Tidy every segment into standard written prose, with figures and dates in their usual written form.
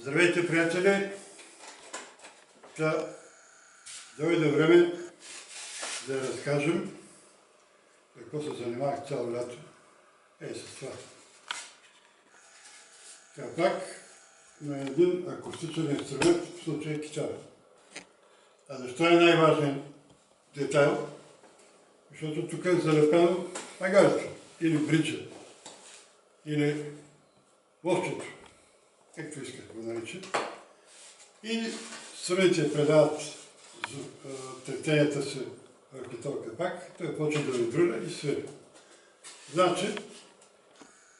Здравейте, приятели! Дойде време да разкажем какво се занимавах цяло лято. С това. Пак на един акустичен инструмент, в случая китара. А защо е най-важен детайл? Защото тук е залепено магарето, или бриджа, или ловчето, както искат го наричат. И струните предават трептенията си върху този капак, той почва да вибрира и свири. Значи,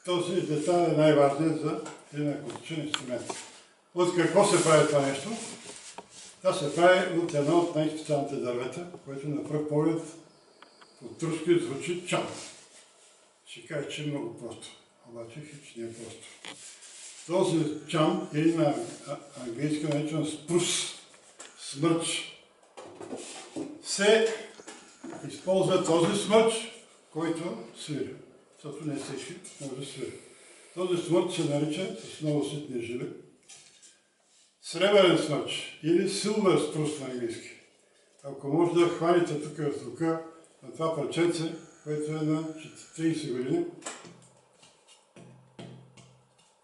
този детайл е най-важният за един акустичен инструмент. От какво се прави това нещо? Това се прави от едно от най-специалните дървета, което на пръв поглед от турски звучи чам. Ще кажа, че е много просто, обаче хич не е просто. Този чам или на английски наречен спрус, смърч, се използва този смърч, който свири. Защото не всеки може да свири. Този смърч се нарича с много ситни жили сребърен смърч или силвър спрус на английски. Ако може да хванете тук в ръка на това парченце, което е на 30 години,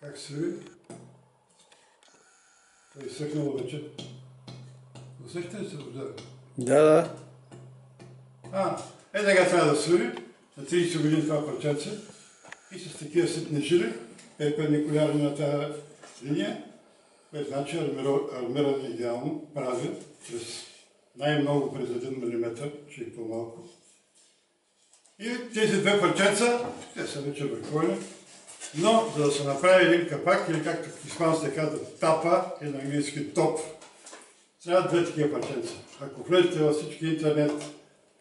как свири? Той е изсъхнало вече. Усещате ли се вожда? Да. Така трябва да свири на 30 години това парченце и с такива ситни жили, перпендикулярни на тази линия, което значи армиране идеално прави чрез най-много през 1 мм, че и по-малко. И тези две парченца, те са вече върховни, но за да се направи един капак, или както испанците казват тапа, и на английски топ, трябва две такива парченца. Ако влезете във всички интернет,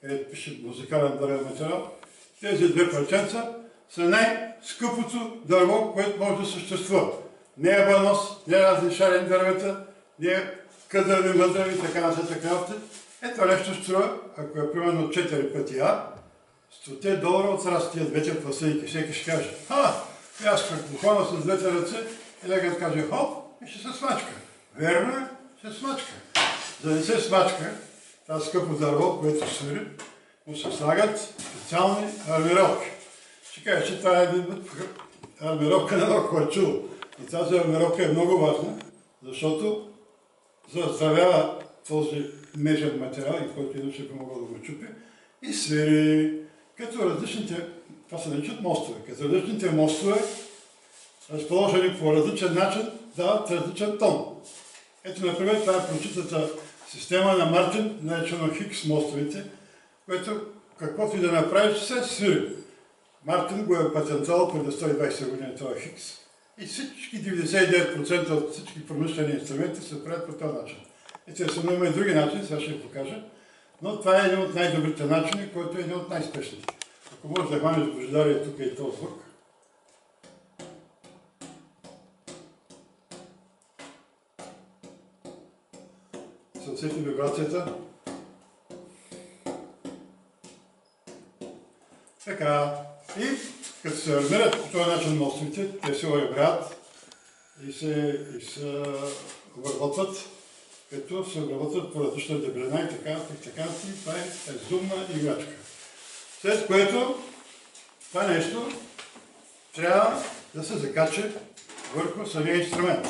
където пише музикален дървен материал, тези две парченца са най-скъпото дърво, което може да съществува. Не е банос, не е разни шарени дървета, не е къдърви, мъдърви и така нататък. Ето нещо струва, ако е примерно 4 пъти $100 от раз тия двете пластинки. Всеки ще каже, аз като хора с двете ръце, и да каже хоп, и ще се смачка. Верно е, ще смачка. За да не се смачка, това скъпо дърво, което свири, му се слагат специални армировки. Ще кажа, че това е един вид армировка на едно хвърчуло. И тази армировка е много важна, защото заздравява този нежен материал, и който иначе би могъл да го чупи, и свири. Като различните, това се наричат мостове, като различните мостове, разположени по различен начин, дават различен тон. Ето, например, това е прочитата система на Мартин, наречено Хикс мостовете, което каквото и да направиш, се свири. Мартин го е патентовал преди 120 години това Хикс. И всички 99% от всички промишлени инструменти се правят по този начин. Естествено, има и други начини, сега ще ви покажа. Но това е един от най-добрите начини, който е един от най-спешните. Ако можеш да хванеш Божидария тук и този звук. Се усети вибрацията. Така. И като се армират по този начин мостовете, те се обработват и се обработват, като се обработват по различна дебелина и така. И това е безумна играчка. След което това нещо трябва да се закача върху самия инструмент.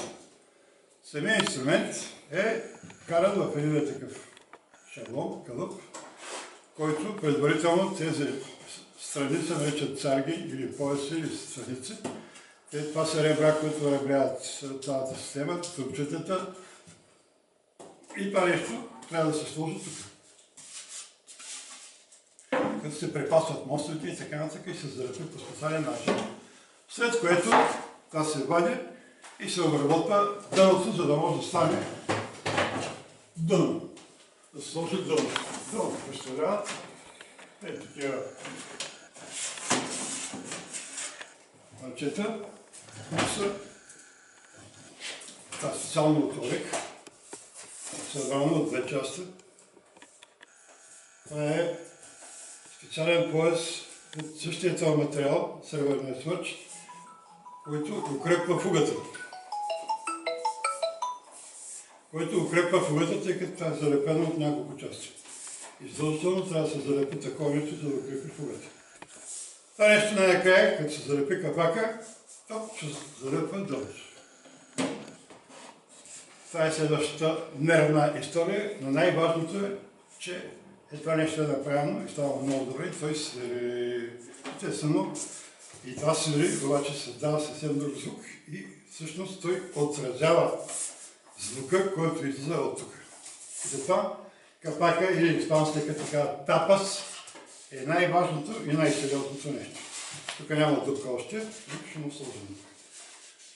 Самият инструмент е вкаран в един такъв шаблон, кълъп, който предварително тези страни се наричат царги или пояси или страници. Това са ребра, които ребряват цялата система, трубчетата. И това нещо трябва да се сложи тук. Като се препасват мостовете и така нататък и се залепи по специален начин. След което това се вади и се обработва дъното, за да може да стане дъно. Да се сложи дъно. Дъното представлява такива парчета, които са специално от орек, събрано от две части. Това е специален пояс от същия този материал, сребърния смърч, който укрепва фугата. който укрепва фугата, тъй като това е залепено от няколко части. И задължително трябва да се залепи такова нещо, за да укрепи фугата. Това нещо най-накрая, като се залепи капака, то ще залепва дълж. Това е следващата нервна история, но най-важното е, че това нещо е направено и става много добре и той свири. Естествено, и това свири, обаче създава съвсем друг звук и всъщност той отразява звука, който излиза от тук. И затова капака или испанската така тапас е най-важното и най-сериозното нещо. Тук няма дупка още, ще му сложим.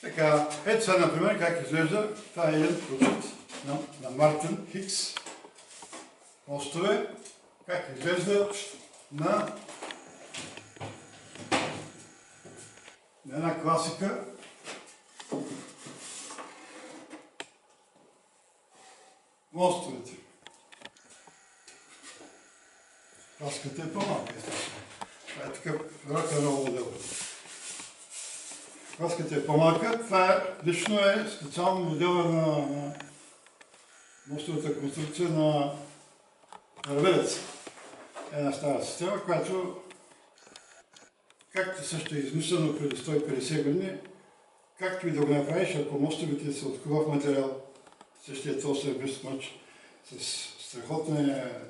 Така, ето сега, например, как изглежда. Това е един прочит на Мартин Хикс. Мостове, как изглежда на една класика. Мостовете. Класиката е по-малка, естествено. Това е такъв рок-н-рол модел. Класката е по-малка. Това лично е специално модела на мостовата конструкция на Ревелец. Една стара система, която, както също е измислено преди 150 години, както и да го направиш, ако мостовете са от хубав материал, същия този без смъч, с страхотния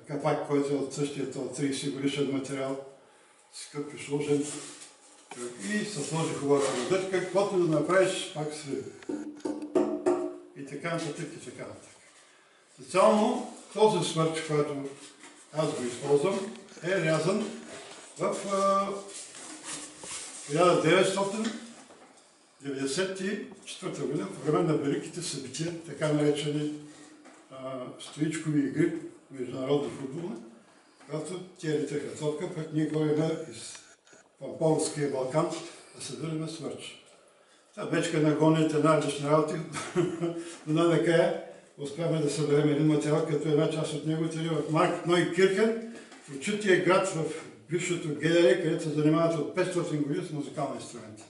капак, който е от същия този 30 годишен материал, скъп и сложен, и се сложи хубавата водъчка, каквото да направиш, пак свири. И така нататък, и така нататък. Специално този смърч, който аз го използвам, е рязан в 1994 година, по време на Великите събития, така наречени стоичкови игри, международни футболни, когато тия летаха топка, пък ние ходихме из Полския Балкан да се държим смърч. Та вечка на гонят най-различни работи, но най-накрая успяхме да съберем един материал, като една част от него отиде в Марк Нойкирхен, в учития град в бившото ГДР, където се занимават от 500 години с музикални инструменти.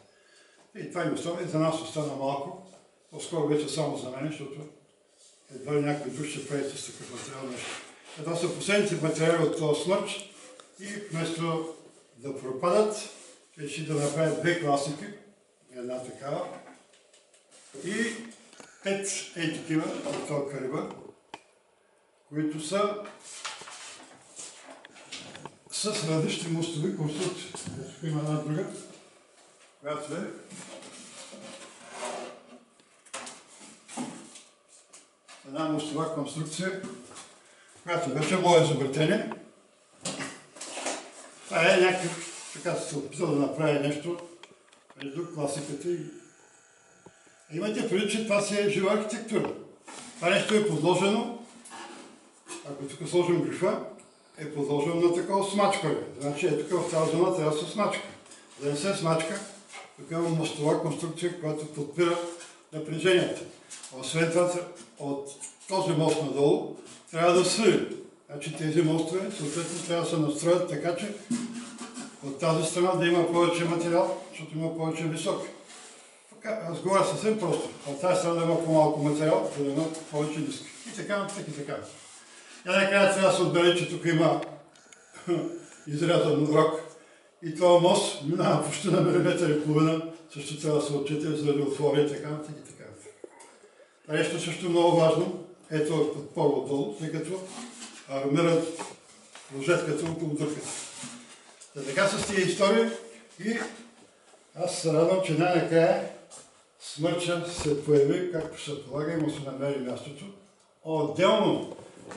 И това им остана, и за нас остана малко, по-скоро вече само за мен, защото едва ли някой друг ще прави с такъв материал нещо. Това са последните материали от този смърч и вместо да пропадат, реши да направят две класики, една такава и 5 такива от този калибър, които са с различни мостови конструкции. Ето има една друга, която е една мостова конструкция, която беше мое изобретение. Това е някакъв, така се опитал да направи нещо между класиката и... Имайте предвид, че това си е жива архитектура. Това нещо е подложено, ако тук сложим грифа, е подложено на такова смачкане. Значи е тук в тази зона трябва да се смачка. За да не се смачка, тук има мостова конструкция, която подпира напрежението. Освен това, от този мост надолу трябва да свири. Значи тези мостове съответно трябва да се настроят така, че от тази страна да има повече материал, защото има повече висок. Аз говоря съвсем просто. От тази страна да има по-малко материал, за да има повече ниски. И така нататък, и така. И накрая трябва да се отбележи, че тук има изрязан рок. И това мост минава почти на милиметър и половина, също трябва да се отчете, за да отвори и така нататък, и така. Това нещо също е много важно. Ето подпор отдолу, тъй като армират ложетката около дърката. Така с тия истории и аз се радвам, че най-накрая смърча се появи, както се полага, и му се намери мястото. Отделно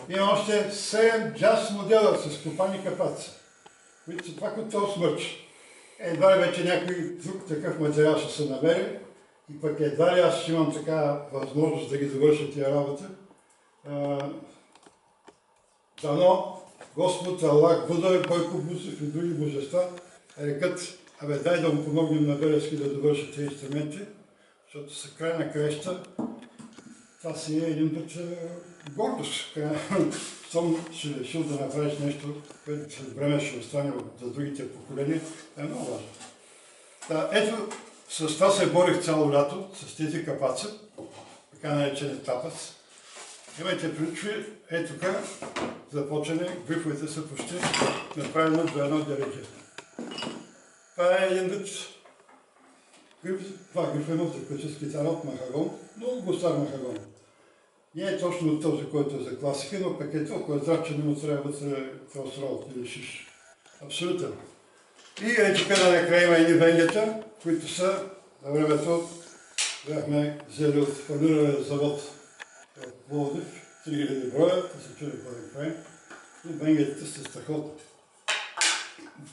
има още 7 джаз модела с копани капаци, които са пак от този смърч. Едва ли вече някой друг такъв материал ще се намери и пък едва ли аз ще имам така възможност да ги довърша тия работа. Дано Господ, Аллах, Буда, Бойко Бусев и други божества рекат, абе дай да му помогнем на Белевски да довърши тези инструменти, защото са край на краища. Това си е един път гордост. Щом ще решил да направиш нещо, което след време ще остане за другите поколения, е много важно. Ето, с това се борих цяло лято, с тези капаци. така нареченият тапас. Имайте предвид, ето тук започне, грифовете са почти направено до едно дереже. Това е един вид гриф, това гриф е мултиплически тара от махагон, много стар махагон. Не е точно този, който е за класика, но пък е толкова здрав, че не му трябва вътре тросрол или шиш. Абсолютно. И ето тук накрая има едни венгета, които са на времето бяхме взели от фармирания завод в Пловдив, 3000 броя, да се чуде какво да правим. И венгетите са страхотни.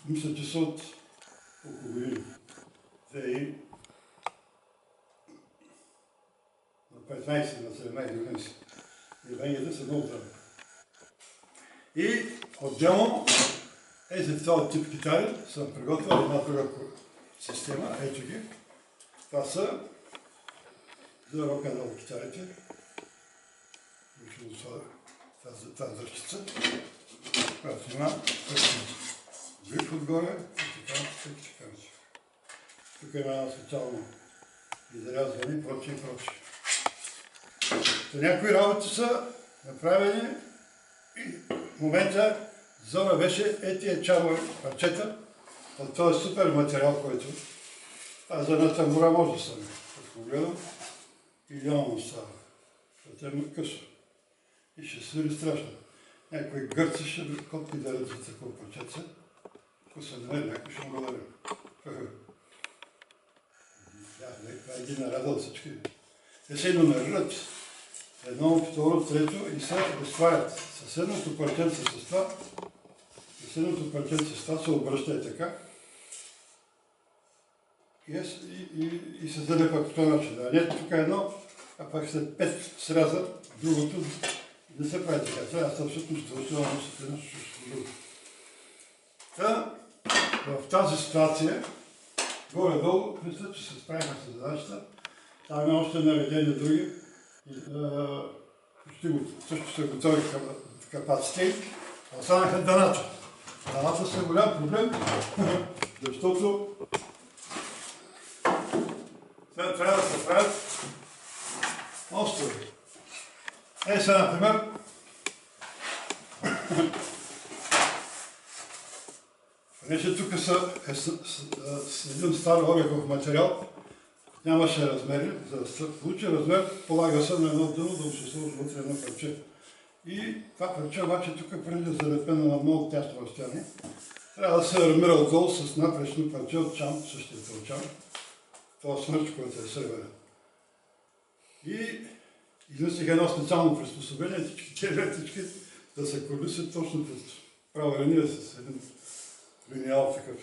Мисля, че са от около години. И на 15 на 17 години са. И венгетите са много здрави. И отделно за този тип китари съм приготвил една друга система, ето ги. Това са за рок-н-рол китарите. Тази дъщица, която има гриф отгоре и така. Тук има една специално изрязване и прочие. Някои работи са направени и в момента Зора беше тия чарова парчета от този супер материал, който за една тамбура може да стане. Като гледам, идеално става. Защото е късно. И ще свири страшно. Някои гърци ще котки да ред за такова парчеца. Ако се намери, някой ще му го дадем. Това е един нарадал всички. Те се номерират. Едно, второ, трето и се разтварят. Съседното парченце с това, се обръща и така. И се залепа по този начин. А не тук едно, а пак след 5 сряза, другото не се прави така. Това е абсолютно задължително с едно друго. В тази ситуация, горе-долу, мисля, че се справиха с задачата. Там има още наведени други. Също са готови капацитети. Останаха дъната. Дъната са голям проблем, защото трябва да се правят острови. Сега, например, понеже тук с един стар орехов материал, нямаше размери, за да се получи размер, полага се на едно дъно, да му се сложи вътре едно парче. И това парче обаче тук преди да залепено на много тясно разстояние, трябва да се армира отдолу с напречно парче от чам, същия чам, това смърч, който е северен. И измислих едно специално приспособление, всички тези ветички да се колисят точно през права линия с един линиал такъв.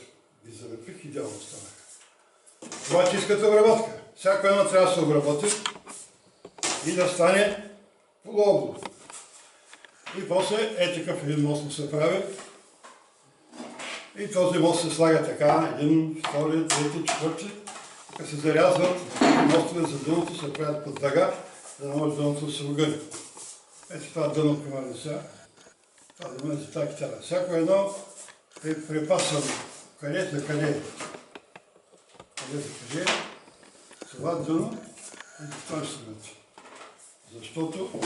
И залепих, идеално станаха. Това, че искате обработка. Всяко едно трябва да се обработи и да стане полуобло. И после такъв един мост му се прави. И този мост се слага така, един, втори, трети, четвърти. Тук се зарязват, мостове за дъното се правят под дъга, за да може дъното да се огъне. Това дъно, примерно сега. Това да бъде за тази китара. Всяко едно е препасвано. Къде за къде. Това дъно е в този инструмент. Защото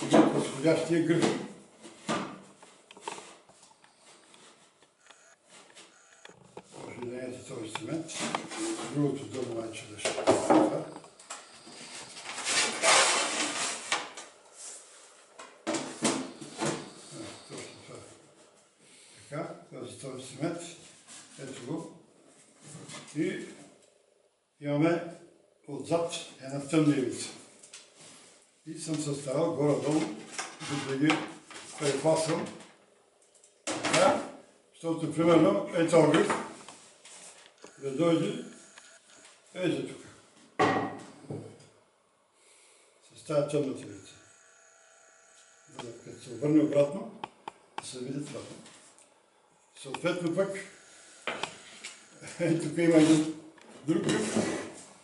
е подходящия гриф. Може да е за този инструмент. Другото дъно майче беше. Така, този инструмент. Ето го. И имаме отзад една тъмна ивица. И съм се старал горе-долу да ги препасвам. Така, защото примерно този гриф да дойде за тук. С тази тъмната ивица. Като се обърне обратно, да се види това. Съответно пък тук има един друг гриф,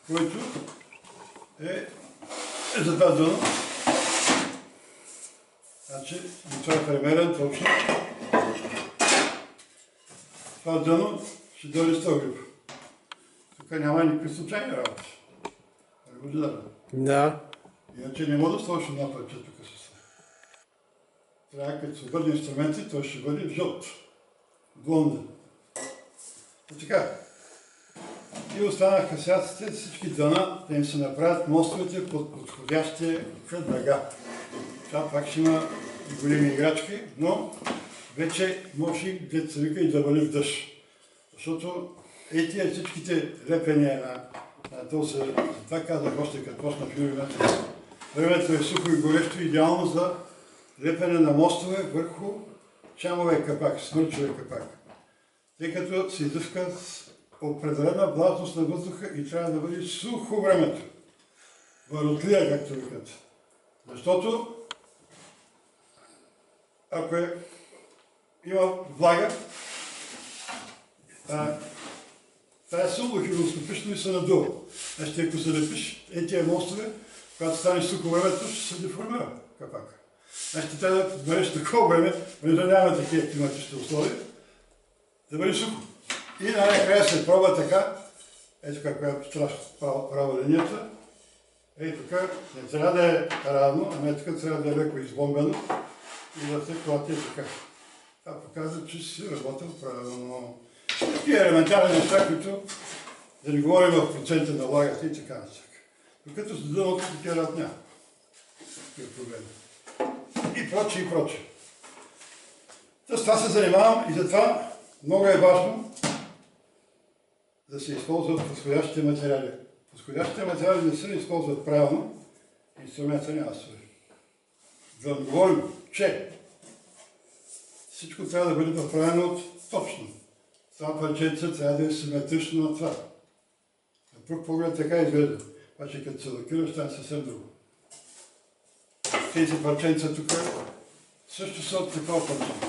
който е за това дъно. Значи, това е премерен точно. Това дъно ще дойде с този гриф. Тук няма никакви случайни работи. Да. Иначе не може да сложиш една парче тук с това. Трябва, като се обърне инструменти, той ще бъде жълт, блонден. И така. И останаха сега всички дъна да им се направят мостовете под подходящия дъга. Това пак ще има и големи играчки, но вече може деца вика и да вали в дъжд. Защото тия всичките лепения на този, това казах още като почна филмите. Времето е сухо и горещо, идеално за лепене на мостове върху чамовия капак, смърчовия капак. Тъй като се изисква определена влажност на въздуха и трябва да бъде сухо времето. Варотлия, както викат. Защото ако има влага, това е силно хидроскопично и се надува. Значи, ако се лепиш тия мостове, когато стане сухо времето, ще се деформира капака. Значи, трябва да бъдеш такова време, да няма такива климатични условия, да бъде сухо. И най-накрая се пробва така, ето каква страшно права линията. Ей тук не трябва да е равно, ами тук трябва да е леко избомбено и да се клати така. Това показва, че си работил правилно. Такива елементарни неща, които да не говорим в процента на влагата и така нататък. Докато с дъното такива рад няма. Такива проблеми. И прочее, и прочее. С това се занимавам и затова много е важно да се използват подходящите материали. Подходящите материали не се използват правилно, инструмента няма да свърши. Да говорим, че всичко трябва да бъде направено точно. Това парченце трябва да е симетрично на това. На пръв поглед така изглежда. Обаче като се лакираш, това е съвсем друго. Тези парченца тук също са от такова парченце.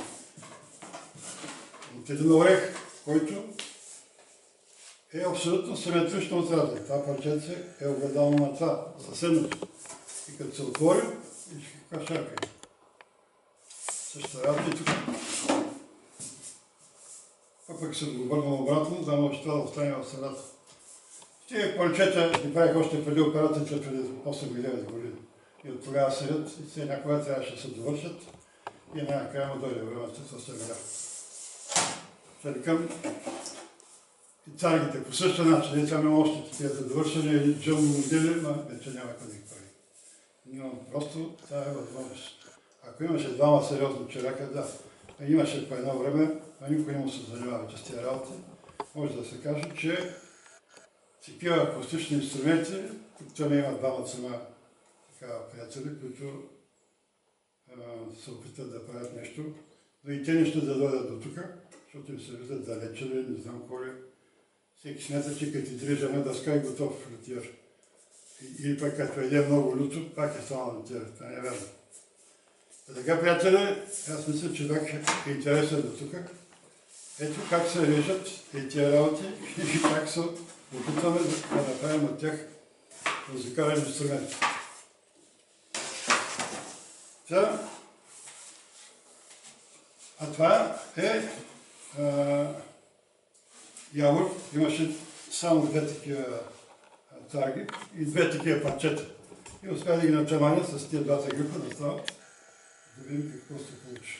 От един орех, който е абсолютно симетрично от разлик. Това парченце е огледално на това, съседното. И като се отвори, виж каква шарка е. Същата работа и тук. Пък се го обърнал обратно, за да може това да остане в средата. Тия парчета ги правих още преди операцията, преди 8 или 9 години. И от тогава седят и все някога трябваше да се довършат и най-накрая му дойде времето с семеля. Викам, и царгите по същия начин, не само още такива за довършане или джъмно модели, но вече няма къде ги прави. Но просто това е възможност. Ако имаше двама сериозни човека, да. Имаше по едно време, а никой не му се занимава с тия работи, може да се каже, че такива акустични инструменти, тук има двама сама приятели, които се опитат да правят нещо, но и те не ще да дойдат до тук, защото им се виждат далече, не знам кой е. Всеки смята, че като дрежа една дъска е готов лютиер. Или пък като еде много люто, пак е станал лютиер. Това не е верно. Така, приятели, аз мисля, че так е интересен до тук. Ето как се режат тия работи и как се опитваме да направим от тях музикален инструмент. А това е явор. Имаше само две такива тарги и две такива парчета. И успя да ги начаманя с тия двата грипа да стават. Да видим какво се получи.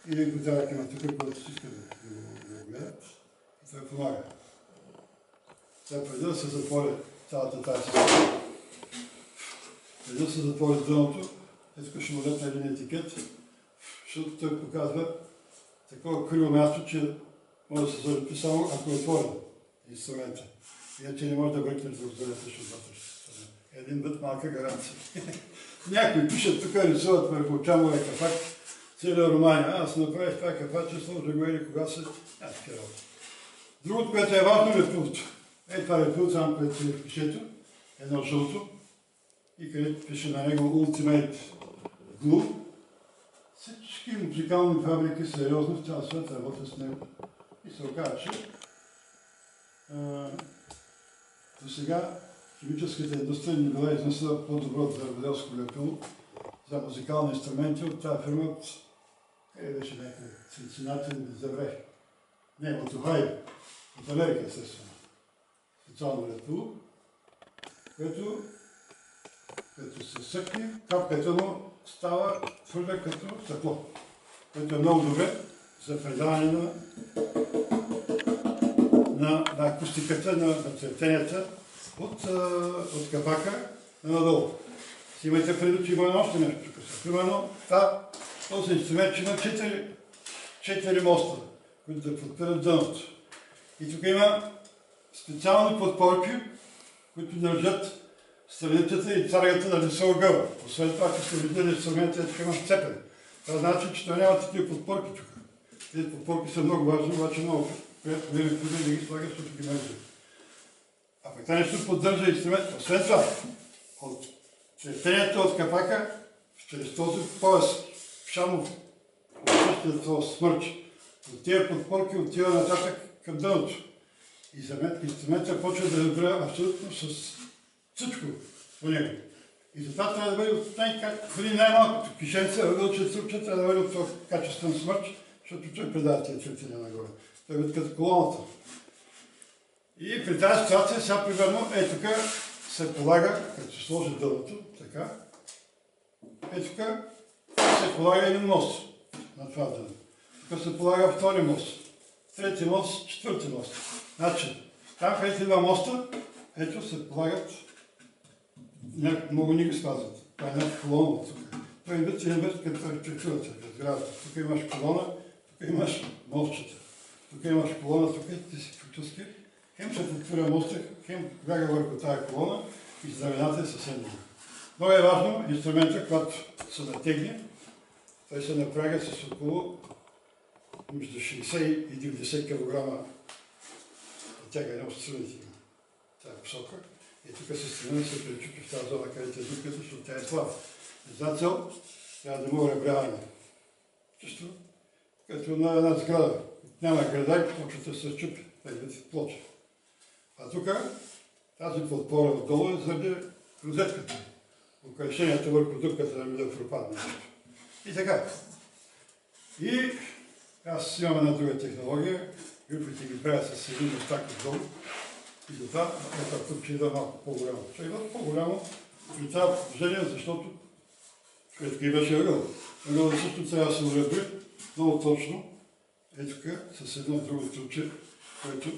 Или го дадах има тук, който си иска да го гледат. И това помага. Сега преди да се затвори цялата тази система, преди да се затвори дъното, тук ще му дадат на един етикет, защото той показва такова криво място, че може да се залепи само ако е отворен инструмента. Иначе не може да бръкне да го залепиш отвътре. Един вид малка гаранция. Някои пишат тук, рисуват върху чамовия капак, целият романи. Аз направих това капаче, сложа го или кога се... такива работи. Другото, което е важно, е репулто. Това репулто, само което си в пишето, едно жълто, и където пише на него Ultimate Glue. Всички музикални фабрики сериозно в цял свят работят с него. И се оказа, че до сега химическата индустрия не била изнесла по-добро земеделско лепило за музикални инструменти от тази фирма от... Къде беше някакъв Цинцинати, не забравих. Не, от Охайо. От Америка, естествено. Специално лепило, което Като се съкне, капката му става твърде като стъкло, което е много добре за предаване на акустиката, на цветенията от капака надолу. Си имайте предвид, че има още нещо тук. Примерно, този инструмент има 4 моста, които да подпират дъното. И тук има специални подпорки, които държат страницата и царгата да не се огъва. Освен това, че сте видели инструмента, тук има сцепен. Това значи, че той няма такива подпорки тук. Тези подпорки са много важни, обаче много приятно да ги слагаш, защото ги мързи. А пък това нещо поддържа инструмент. Освен това, от цветението от капака, чрез този пояс, шамов, от същия този смърч, от тия подпорки отива нататък към дъното. И инструментът почва да вибрира абсолютно с всичко по него. И затова трябва да бъде от най-малкото кишенце, ъгълче, цъпче, трябва да бъде от този качествен смърч, защото той предава тия цветения нагоре. Той е като колоната. И при тази ситуация, сега примерно, тук се полага, като се сложи дъното, така, тук се полага един мост на това дъно. Тук се полага втори мост, трети мост, четвърти мост. Значи, там в тези два моста, се полагат, много ни ги спазват. Това е някаква колона тук. Той е като архитектурата, разградата. Тук имаш колона, тук имаш мостчета. Тук имаш колона, тук ти си фактически. Хем се отваря моста, хем бяга върху тази колона и здравината е съвсем друга. Много е важно инструментът, когато се натегне, той се напряга с около между 60 и 90 кг тягане от струните на тази посока. И тук се стремя да се пречупи в тази зона, където е дупката, защото тя е слаба. За тази цел трябва да има ребряване. Чисто като на една сграда. Няма града, почва да се чупи, да се плоча. А тук тази подпора отдолу е заради розетката. Украшенията върху дупката да ми да пропадне. И така. И аз имам една друга технология. Грифите ги правя с един остак отдолу. И затова тук ще идва малко по-голямо. Ще идва по-голямо при това положение, защото тук имаше ъгъл. Ъгълът също трябва да се уреди много точно. Тук с едно друго струче, което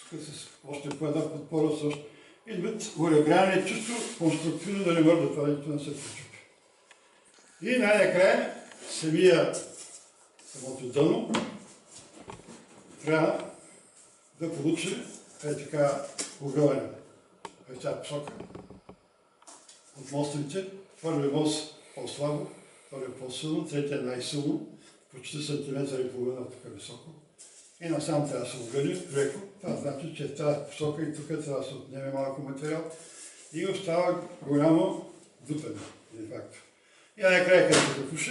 тук с още по една подпора също. Идват урегряване чисто конструктивно да не мърда това, нито не се пречупи. И най-накрая самото дъно трябва да получи така огъване в тази посока. От мостовите, първи мост по-слабо, втори по-силно, третия най-силно, почти сантиметър и половина тук високо. И насам трябва да се огъни леко. Това значи, че в тази посока и тук трябва да се отнеме малко материал и остава голямо дупене, де факто. И накрая, като се запуши,